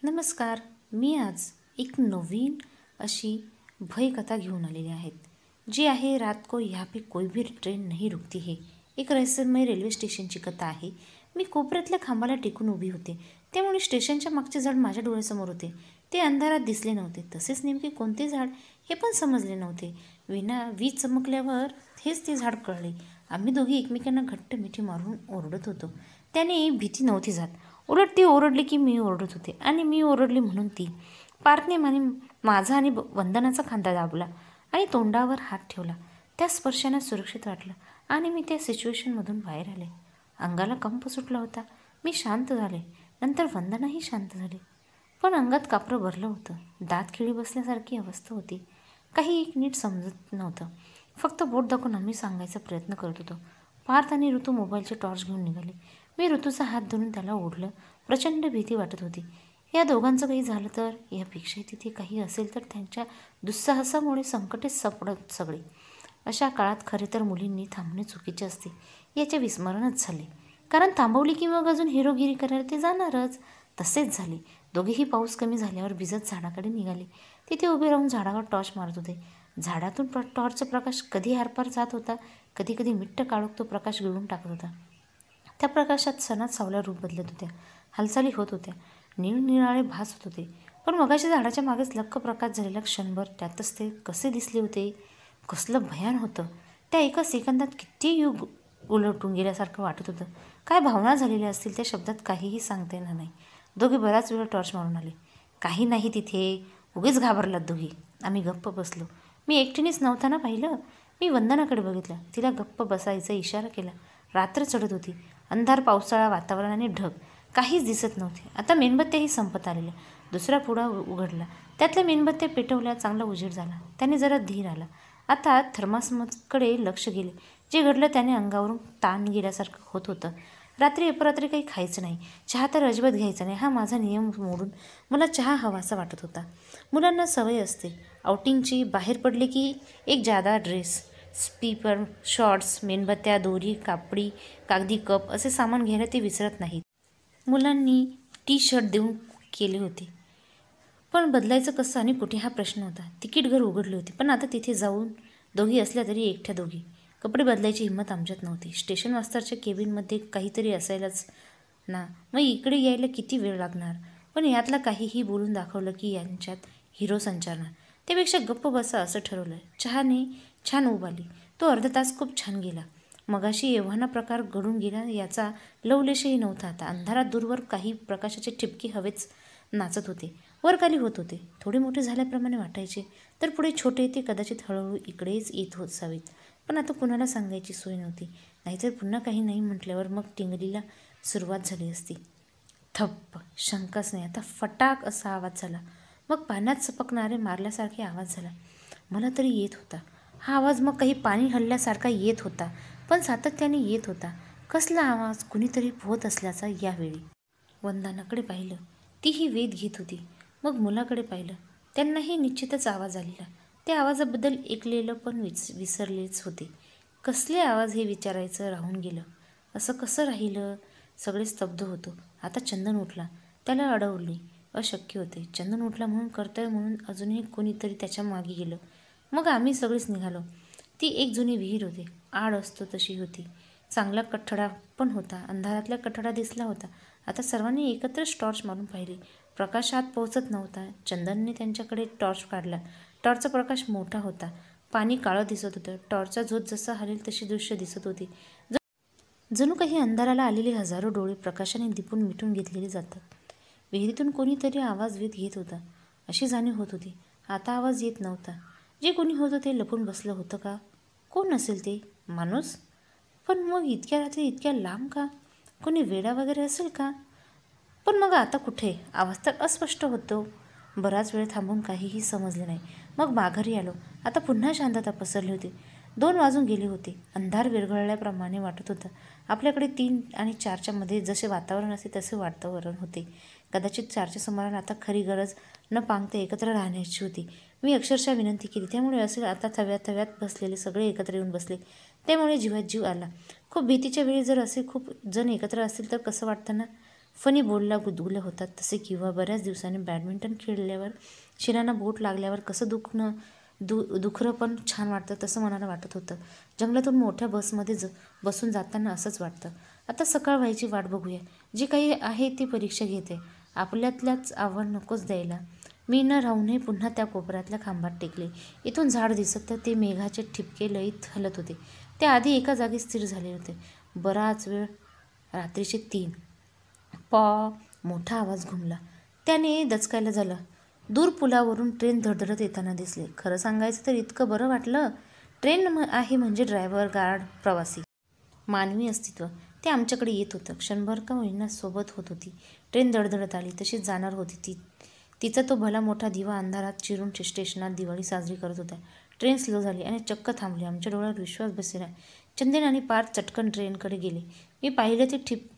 नमस्कार. मी आज एक नवीन अशी भयकथा घेऊन आलेली आहेत, जी आहे रात को यहाँ पे कोई भी ट्रेन नहीं रुकती है. एक रहस्यमय रेल्वे स्टेशनची कथा आहे. मी कोपऱ्यातल्या खांबाला टेकून उभी होते, त्यामुळे स्टेशनच्या मागचे झाड माझ्या डोळ्यासमोर होते. ते अंधारात दिसले नव्हते. तसेच नेमके कोणते झाड हे पण समजले नव्हते. वीज चमकल्यावर हेच ते झाड कळले. आम्ही दोघी एकमेकांना घट्ट मिठी मारून ओरडत होतो. त्याने भीती नव्हती जात. उलट ती ओरडली की मी ओरडत होते आणि मी ओरडली म्हणून ती. पार्थने माझा आणि वंदनाचा खांदा दाबला आणि तोंडावर हात ठेवला. त्या स्पर्शाने सुरक्षित वाटलं आणि मी त्या सिच्युएशनमधून बाहेर आले. अंगाला कंप सुटला होता. मी शांत झाले. नंतर वंदनाही शांत झाली. पण अंगात कापरं भरलं होतं. दात खिळी बसल्यासारखी अवस्था होती. काही एक नीट समजत नव्हतं. फक्त बोट दाखवून आम्ही सांगायचा प्रयत्न करत होतो. पार्थ आणि ऋतू मोबाईलचे टॉर्च घेऊन निघाले. मी ऋतूचा हात धरून त्याला ओढलं. प्रचंड भीती वाटत होती. या दोघांचं काही झालं तर, यापेक्षा तिथे काही असेल तर त्यांच्या दुस्साहसामुळे संकटेच सापडत सगळे. अशा काळात खरे तर मुलींनी थांबणे चुकीचे असते याचे विस्मरणच झाले. कारण थांबवली की मग अजून हिरोगिरी करायला ते जाणारच. तसेच झाले. दोघेही पाऊस कमी झाल्यावर भिजत झाडाकडे निघाले. तिथे उभे राहून झाडावर टॉर्च मारत होते. झाडातून टॉर्चचा प्रकाश कधी आरपार जात होता, कधी कधी मिट्ट काळोख तो प्रकाश गिळून टाकत होता. त्या प्रकाशात सणात सावल्या रूप बदलत होत्या, हालचाली होत होत्या, निळनिराळे भास होत होते. पण मगाशी झाडाच्या मागेच लख्ख प्रकाश झालेला क्षणभर त्यातच ते कसे दिसले होते. कसलं भयान होतं. त्या एका सेकंदात किती युग उलटून गेल्यासारखं वाटत होतं. काय भावना झालेल्या असतील त्या शब्दात काहीही सांगता येणार नाही. दोघे बराच वेळ टॉर्च मारून आले. काही नाही तिथे. उगीच घाबरलात दोघी. आम्ही गप्प बसलो. मी एकटीनेच नव्हताना पाहिलं. मी वंदनाकडे बघितलं. तिला गप्प बसायचा इशारा केला. रात्र चढत होती. अंधार, पावसाळा, वातावरण आणि ढग काहीच दिसत नव्हते. आता मेणबत्त्याही संपत आलेल्या. दुसरा पुडा उघडला. त्यातल्या मेणबत्त्या पेटवल्या. चांगला उजेड झाला. त्याने जरा धीर आला. आता थर्मासकडे लक्ष गेले. जे घडलं त्याने अंगावरून ताण गेल्यासारखं होत होतं. रात्री अपरात्री काही खायचं नाही. चहा तर अजिबात घ्यायचा नाही. हा माझा नियम मोडून मला चहा हवासा वाटत होता. मुलांना सवय असते आउटिंगची. बाहेर पडले की एक जादा ड्रेस, स्पीकर, शॉर्ट्स, मेणबत्त्या, दोरी, कागदी कप असे सामान घ्यायला ते विसरत नाहीत. मुलांनी टी-शर्ट देऊन केले होते. पण बदलायचं कसं आणि कुठे हा प्रश्न होता. तिकीट घर उघडली होती. पण आता तिथे जाऊन दोघी असल्या तरी एकट्या दोघी. कपडे बदलायची हिंमत आमच्यात नव्हती. स्टेशन मास्तरच्या केबिनमध्ये काहीतरी असायलाच ना. मग इकडे यायला किती वेळ लागणार. पण यातला काहीही बोलून दाखवलं की यांच्यात हिरो संचारणार. त्यापेक्षा गप्प बसा असं ठरवलं. चहाने छान उब आली. तो अर्धा तास खूप छान गेला. मगाशी एव्हाना प्रकार घडून गेला याचा लवलेशही नव्हता. आता अंधारात दूरवर काही प्रकाशाचे ठिपके हवेच नाचत होते. वर खाली होत होते. थोडे मोठे झाल्याप्रमाणे वाटायचे. तर पुढे छोटे. ते कदाचित हळूहळू इकडेच येत असावेत. पण आता कुणाला सांगायची सोय नव्हती. नाहीतर पुन्हा काही नाही म्हटल्यावर मग टिंगलीला सुरुवात झाली असती. थप्प. शंकाच नाही. आता फटाक असा आवाज झाला. मग पाण्यात चपकणारे मारल्यासारखे आवाज झाला. मला तरी येत होता. हा आवाज मग काही पाणी हलल्यासारखा येत होता. पण सातत्याने येत होता. कसला आवाज. कुणीतरी पोहत असल्याचा. यावेळी वंदनाकडे पाहिलं. तीही वेध घेत होती. मग मुलाकडे पाहिलं. त्यांनाही निश्चितच आवाज आलेला. त्या आवाजाबद्दल ऐकलेलं पण विसरलेच होते. कसले आवाज हे विचारायचं राहून गेलं. असं कसं राहिलं. सगळे स्तब्ध होतो. आता चंदन उठला. त्याला अडवले अशक्य होते. चंदन उठला म्हणून कर्तव्य म्हणून अजूनही कोणीतरी त्याच्या मागे गेलं. मग आम्ही सगळेच निघालो. ती एक जुनी विहीर होती. आड असतो तशी होती. चांगला कठडा पण होता. अंधारातला कठडा दिसला होता. आता सर्वांनी एकत्रच टॉर्च मारून पाहिले. प्रकाश आत पोहोचत नव्हता. चंदनने त्यांच्याकडे टॉर्च काढला. टॉर्चचा प्रकाश मोठा होता. पाणी काळं दिसत होतं. टॉर्चचा झोत जसा हलेल तशी दृश्य दिसत होती. जणू काही अंधाराला आलेले हजारो डोळे प्रकाशाने दिपून मिटून घेतलेले जातात. विहिरीतून कोणीतरी आवाज घेत होता अशी जाणीव होत होती. आता आवाज येत नव्हता. जे कोणी होतं ते लपून बसलं होतं का. कोण असेल ते. माणूस. पण मग इतक्या रात्री इतक्या लांब का. कोणी वेडा वगैरे असेल का. पण मग आता कुठे. आवाज तर अस्पष्ट होतो. बराच वेळ थांबून काहीही समजले नाही. मग माघारी आलो. आता पुन्हा शांतता पसरली होती. 2 वाजून गेले होते. अंधार विरघळल्याप्रमाणे वाटत होता. आपल्याकडे 3 आणि 4च्या मध्ये जसे वातावरण असते तसे वातावरण होते. कदाचित 4च्या सुमाराला आता खरी गरज न पांगता एकत्र राहण्याची होती. मी अक्षरशः विनंती केली. त्यामुळे असेल आता थव्यात बसलेले सगळे एकत्र येऊन बसले. त्यामुळे जीवात जीव आला. खूप भीतीच्या वेळी जर असे खूप जण एकत्र असतील तर कसं वाटतं ना. फनी बोलला गुदगुल्या होतात तसे, किंवा बऱ्याच दिवसांनी बॅडमिंटन खेळल्यावर शिरांना बोट लागल्यावर कसं दुखरं पण छान वाटतं तसं मनाला वाटत होतं. जंगलातून मोठ्या बसमध्ये बसून जाताना असंच वाटतं. आता सकाळ व्हायची वाट बघूया. जे काही आहे ती परीक्षा घेते. आपल्यातल्याच आवड नकोच द्यायला. मी न राहूनही पुन्हा त्या कोपऱ्यातल्या खांबात टेकले. इथून झाड दिसत तर ते मेघाचे ठिपके लयीत हलत होते. ते आधी एका जागी स्थिर झाले होते. बराच वेळ. रात्रीचे 3. मोठा आवाज घुमला. त्याने दचकायला झालं. दूर पुलावरून ट्रेन धडधडत येताना दिसले. खरं सांगायचं तर इतकं बरं वाटलं. ट्रेन आहे म्हणजे ड्रायव्हर, गार्ड, प्रवासी, मानवी अस्तित्व ते आमच्याकडे येत होतं. क्षणभर का होईना सोबत होत होती. ट्रेन धडधडत आली, तशीच जाणार होती. तिचा तो भला मोठा दिवा अंधारात चिरून स्टेशनात दिवाळी साजरी करत होता. ट्रेन स्लो झाली आणि चक्क थांबली. आमच्या डोळ्यावर विश्वास बसेना. चंदेन आणि पार्थ चटकन ट्रेनकडे गेले. मी पाहिले ते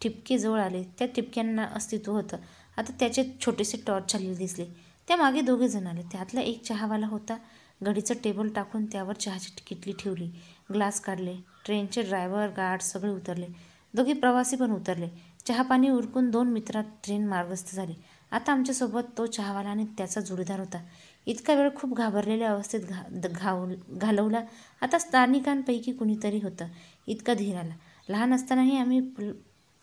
ठिपके जवळ आले. त्या ठिपक्यांना अस्तित्व होतं. आता त्याचे छोटेसे टॉर्च चाललेले दिसले. त्या मागे 2 जण आले. त्यातला एक चहावाला होता. घडीचं टेबल टाकून त्यावर चहाची किटली ठेवली. ग्लास काढले. ट्रेनचे ड्रायव्हर, गार्ड सगळे उतरले. 2 प्रवासी पण उतरले. चहापाणी उरकून 2 मित्रात ट्रेन मार्गस्थ झाली. आता आमच्यासोबत तो चहावाला आणि त्याचा जोडीदार होता. इतका वेळ खूप घाबरलेल्या अवस्थेत घालवला. आता स्थानिकांपैकी कुणीतरी होतं. इतका धीर आला. लहान असतानाही आम्ही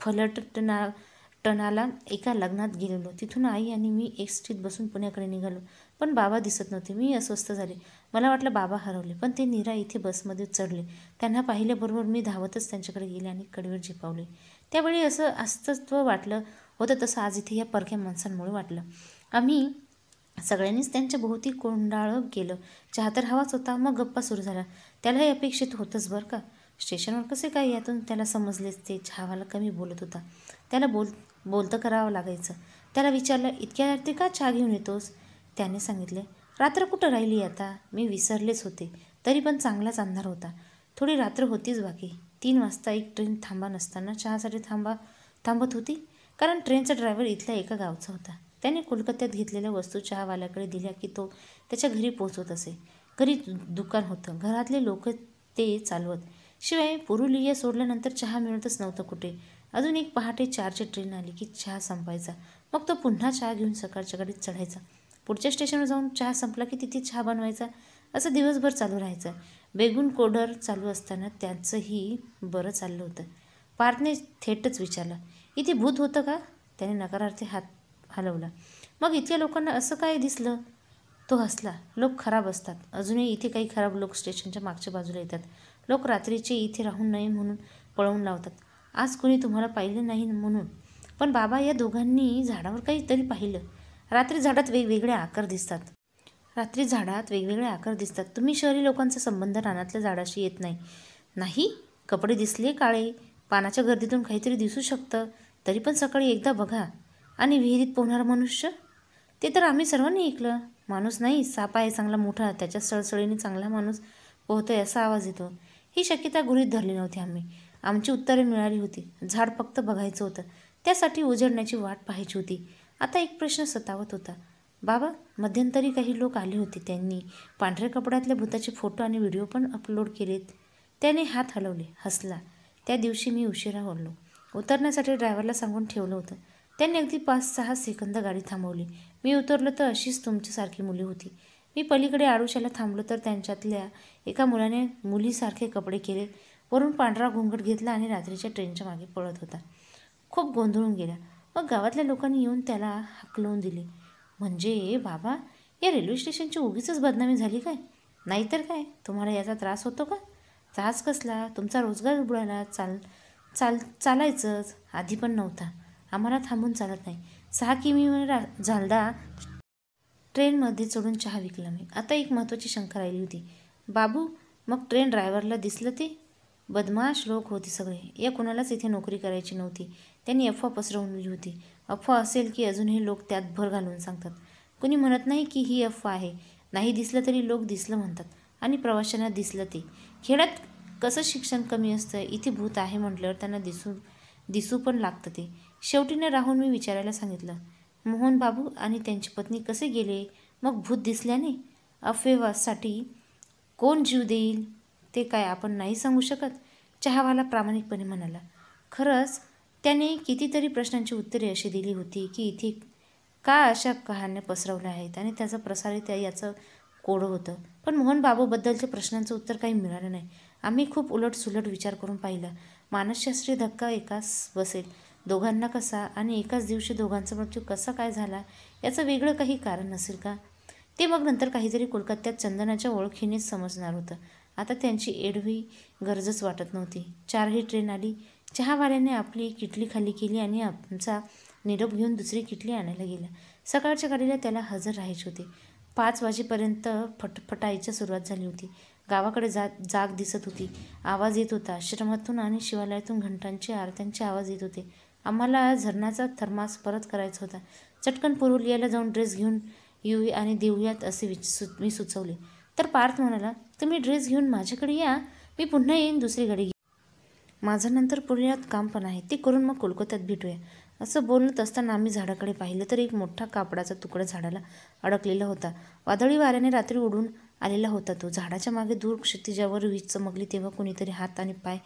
फलटणाला एका लग्नात गेलेलो. तिथून आई आणि मी एसटीत बसून पुण्याकडे निघालो. पण बाबा दिसत नव्हते. मी अस्वस्थ झाले. मला वाटलं बाबा हरवले. पण ते नीरा इथे बसमध्ये चढले. त्यांना पाहिल्याबरोबर मी धावतच त्यांच्याकडे गेले आणि कडीवर झेपावले. त्यावेळी असं अस्तित्व वाटलं होतं तसं आज इथे या परक्या माणसांमुळे वाटलं. आम्ही सगळ्यांनीच त्यांच्या भोवती कोंडाळं केलं. चहा तर हवाच होता. मग गप्पा सुरू झाल्या. त्यालाही अपेक्षित होतंच बरं का. स्टेशनवर कसे काय यातून त्याला समजलेच. ते चहावाला कमी बोलत होता. त्याला बोलतं करावं लागायचं. त्याला विचारलं, इतक्या रात्री का चहा घेऊन येतोस? त्याने सांगितले, रात्र कुठं राहिली आता? मी विसरलेच होते. तरी पण चांगलाच अंधार होता. थोडी रात्र होतीच बाकी. 3 वाजता एक ट्रेन थांबा नसताना चहासाठी थांबत होती. कारण ट्रेनचा ड्रायव्हर इथल्या एका गावचा होता. त्याने कोलकात्यात घेतलेल्या वस्तू चहावाल्याकडे दिल्या की तो त्याच्या घरी पोचवत असे. घरी दुकान होतं. घरातले लोक ते चालवत. शिवाय पुरुलिया सोडल्यानंतर चहा मिळतच नव्हतं कुठे. अजून एक पहाटे 4ची ट्रेन आली की चहा संपायचा. मग तो पुन्हा चहा घेऊन सकाळच्या गाडीत चढायचा. पुढच्या स्टेशनवर जाऊन चहा संपला की तिथे चहा बनवायचा. असं दिवसभर चालू राहायचं. बेगून कोडर चालू असताना त्याचंही बरं चाललं होतं. पार्थने थेटच विचारलं, इथे भूत होतं का? त्याने नकारार्थी हात हलवला. मग इथल्या लोकांना असं काय दिसलं? तो हसला. लोक खराब असतात. अजूनही इथे काही खराब लोक स्टेशनच्या मागच्या बाजूला येतात. लोक रात्रीचे इथे राहू नये म्हणून पळवून लावतात. आज कुणी तुम्हाला पाहिलं नाही म्हणून. पण बाबा, या दोघांनी झाडावर काहीतरी पाहिलं. रात्री झाडात वेगवेगळे आकार दिसतात. तुम्ही शहरी लोकांचा संबंध रानातल्या झाडाशी येत नाही. नाही? कपडे दिसले काळे. पानाच्या गर्दीतून काहीतरी दिसू शकतं. तरी पण सकाळी एकदा बघा. आणि विहिरीत पोहणारा मनुष्य? ते तर आम्ही सर्वांनी ऐकलं. माणूस नाही, साप आहे चांगला मोठा. त्याच्या सळसळीने चांगला माणूस पोहतोय असा आवाज येतो. ही शक्यता गृहीत धरली नव्हती आम्ही. आमची उत्तरे मिळाली होती. झाड फक्त बघायचं होतं. त्यासाठी उजळण्याची वाट पाहायची होती. आता एक प्रश्न सतावत होता. बाबा, मध्यंतरी काही लोक आले होते. त्यांनी पांढऱ्या कपड्यातल्या भूताचे फोटो आणि व्हिडिओ पण अपलोड केलेत. त्याने हात हलवले. हसला. त्या दिवशी मी उशिरा बोललो. उतरण्यासाठी ड्रायव्हरला सांगून ठेवलं होतं. त्यांनी अगदी 5-6 सेकंद गाडी थांबवली. मी उतरलो तर अशीच तुमच्यासारखी मुली होती. मी पलीकडे आडोशाला थांबलो तर त्यांच्यातल्या एका मुलाने मुलीसारखे कपडे केले, वरून पांढरा घोंगट घेतला आणि रात्रीच्या ट्रेनच्या मागे पळत होता. खूप गोंधळून गेला. मग गावातल्या लोकांनी येऊन त्याला हाकलवून दिले. म्हणजे बाबा, या रेल्वे स्टेशनची उगीचच बदनामी झाली काय? नाहीतर काय. तुम्हाला याचा त्रास होतो का? त्रास कसला? तुमचा रोजगार बुडाला. चालायचंच. आधी पण नव्हता. आम्हाला थांबून चालत नाही. 6 किमीवर झालदा ट्रेनमध्ये चढून चहा विकला मी. आता एक महत्त्वाची शंका राहिली होती. बाबू, मग ट्रेन ड्रायव्हरला दिसलं ते? बदमाश लोक होते सगळे. या कुणालाच इथे नोकरी करायची नव्हती. त्यांनी अफवा पसरवली होती. अफवा असेल की अजूनही लोक त्यात भर घालून सांगतात. कुणी म्हणत नाही की ही अफवा आहे. नाही दिसलं तरी लोक दिसलं म्हणतात. आणि प्रवाशांना दिसलं ते. खेड्यात कसं शिक्षण कमी असतं. इथे भूत आहे म्हटल्यावर त्यांना दिसू पण लागतं ते. शेवटी न राहून मी विचारायला सांगितलं, मोहन बाबू आणि त्यांची पत्नी कसे गेले? मग भूत दिसल्याने? अफवेसाठी कोण जीव देईल? ते काय आपण नाही सांगू शकत. चहावाला प्रामाणिकपणे म्हणाला. खरंच त्याने कितीतरी प्रश्नांची उत्तरे अशी दिली होती की इथे का अशा कहाण्या पसरवल्या आहेत आणि त्याचा प्रसारित याचं कोडं होतं. पण मोहन बाबूबद्दलच्या प्रश्नांचं उत्तर काही मिळालं नाही. आम्ही खूप उलटसुलट विचार करून पाहिलं. मानसशास्त्रीय धक्का एकाच बसेल, दोघांना कसा आणि एकाच दिवशी दोघांचा मृत्यू कसा काय झाला याचं वेगळं काही कारण नसेल का? ते मग नंतर काहीतरी कोलकात्यात चंदनाच्या ओळखीनेच समजणार होतं. आता त्यांची एडवी गरजच वाटत नव्हती. 4ही ट्रेन आली. चहावाल्याने आपली किटली खाली केली आणि आमचा निरोप घेऊन दुसरी किटली आणायला गेला. सकाळच्या गाडीला त्याला हजर राहायचे होते. 5 वाजेपर्यंत फटफटायची सुरुवात झाली होती. गावाकडे जाग दिसत होती. आवाज येत होता. आश्रमातून आणि शिवालयातून घंटांचे आरत्यांचे आवाज येत होते. आम्हाला झरणाचा थर्मास परत करायचा होता. चटकन पुरुलियाला जाऊन ड्रेस घेऊन येऊ आणि देऊयात असे मी सुचवले. तर पार्थ म्हणाला, तुम्ही ड्रेस घेऊन माझ्याकडे या, मी पुन्हा येईन दुसरी गाडी घेऊन. माझं नंतर पुण्यात काम पण आहे, ते करून मग कोलकात्यात भेटूया. असं बोलत असताना आम्ही झाडाकडे पाहिलं तर एक मोठा कापडाचा तुकडा झाडाला अडकलेला होता. वादळी वाऱ्याने रात्री उडून आलेला होता तो. झाडाच्या मागे दूर क्षितिजावर वीज चमकली तेव्हा कुणीतरी हात आणि पाय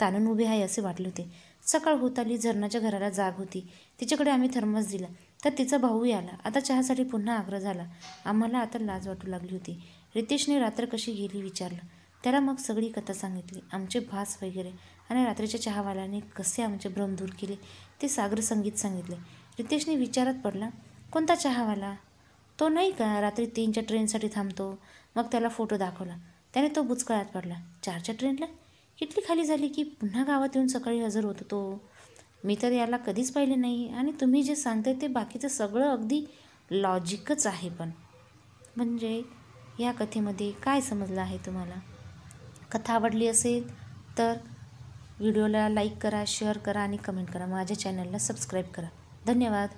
ताणून उभे आहे असे वाटले होते. सकाळ होत आली. झरणाच्या घराला जाग होती. तिच्याकडे आम्ही थर्मस दिला तर तिचा भाऊही आला. आता चहासाठी पुन्हा आग्रह झाला. आम्हाला आता लाज वाटू लागली होती. रितेशने रात्र कशी गेली विचारलं. त्याला मग सगळी कथा सांगितली, आमचे भास वगैरे, आणि रात्रीच्या चहावाल्याने कसे आमचे भ्रम दूर केले ते सागर संगीत सांगितले. रितेशने विचारात पडला, कोणता चहावाला? तो नाही का रात्री 3च्या ट्रेनसाठी थांबतो? मग त्याला फोटो दाखवला. त्याने तो बुचकळ्यात पडला. 4च्या ट्रेनला किटली खाली झाली की पुन्हा गावात येऊन सकाळी हजर होतो तो. मी तर याला कधीच पाहिले नाही. आणि तुम्ही जे सांगताय ते बाकीचं सगळं अगदी लॉजिकच आहे. पण म्हणजे या कथेमध्ये काय समजलं आहे तुम्हाला? कथा आवडली असेल तर व्हिडिओला लाईक करा, शेअर करा आणि कमेंट करा. माझ्या चॅनलला सबस्क्राईब करा. धन्यवाद.